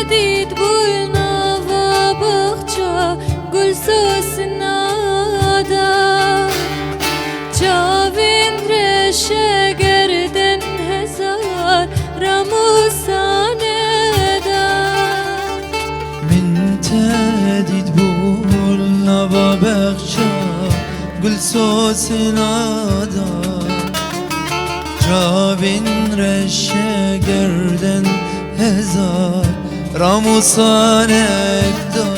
دید بولنا و بخچا گل سوس نادا جاوین رشه گردن هزار رموسانه دا من تدید بولنا و بخچا گل سوس نادا جاوین رشه گردن هزار راموسانك دار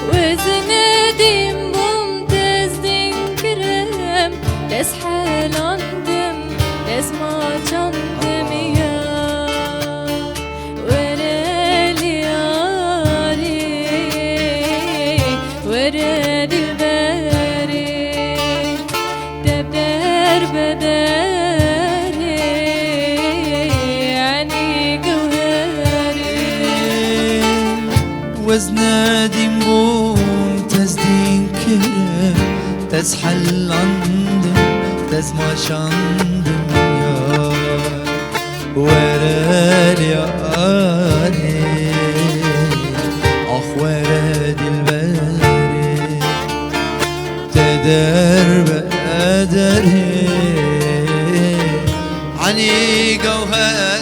وزندیم ممتاز دین کرم دس حلاندم دس ما چندم یا ورد یاری ورد البری دبدر بدری يعني وزنادين بوم تزدين كرم تزحل عندم تزما شندم يا ورد يا آلي أخ ورد البري تدرب أدري عني جوهري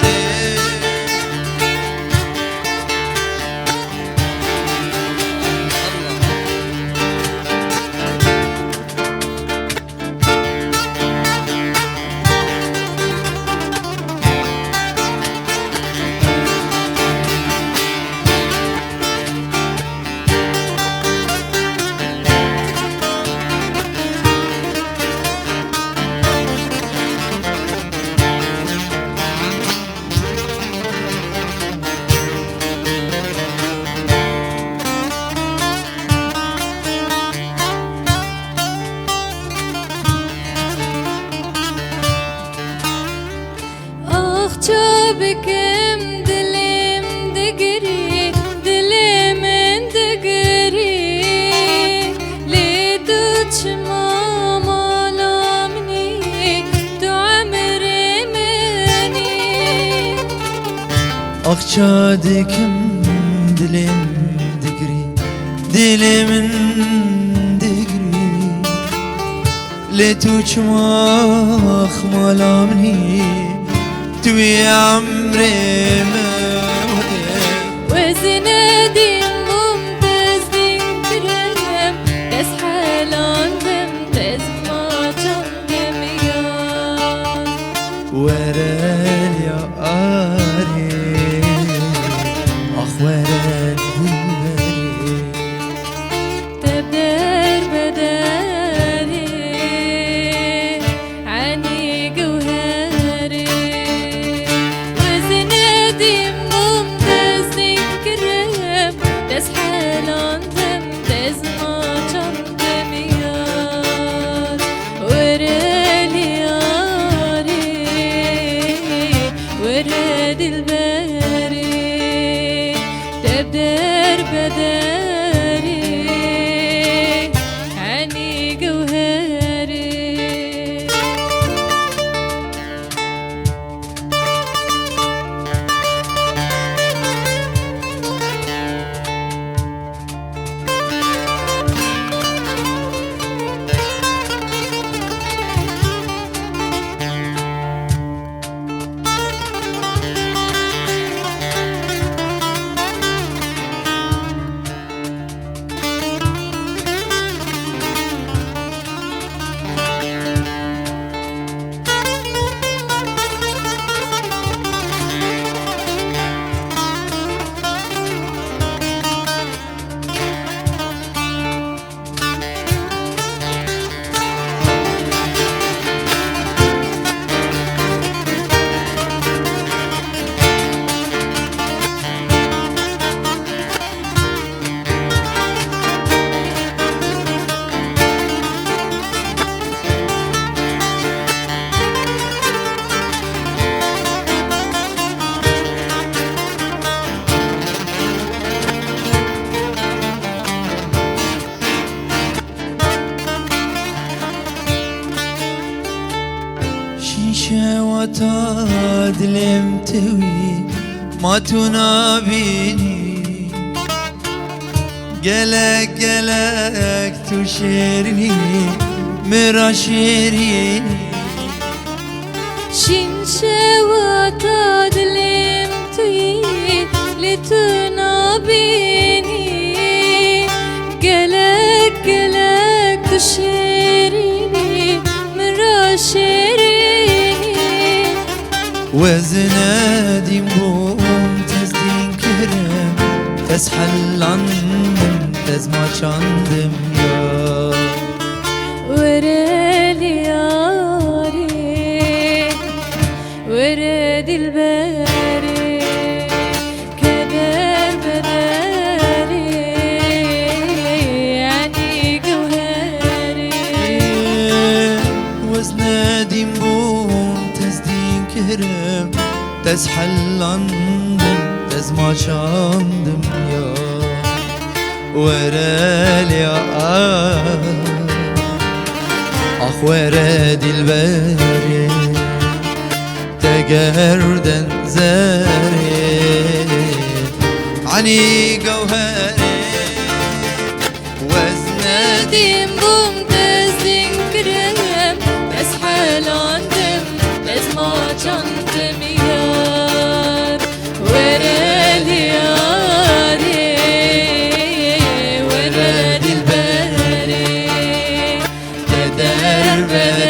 بكم دلم دقري دلم دقري لدوتش ماما لامني تعمري مني أخشادكم دلم دقري دلم دقري لتوش ماخ ملامني توي عمري ما وزنادي ممتاز دين كرم دس حالان دمتاز ما جنبم يا ورال يا آري أخ ورال دلبري تبدر بداري عني جوهري حالان دم دز ما چندم یار ورد یاری ورد البری تبدر بدری عني جوهري شوتا دلم توي ما تنابيني قلق قلق تشيرني مرا شيريني شين شواتا دلم توي لتنابيني قلق قلق تشيرني مرا شيريني وزنادي بوم تزدين كرم تسحل عندم تزما شاندم يا ورالي ياري ورد الباري كدر بداري يعني جوهري وزنادي بوم تزدين كرم تسحل عندم تزما شاندم يا ورالي أخ ورد الباري تقردن زاري عني جوهري وزنادي ديم بوم تزين كرم تسحل عندم تسمع جندم يار ورالي ياري ورد الباري تدر بداري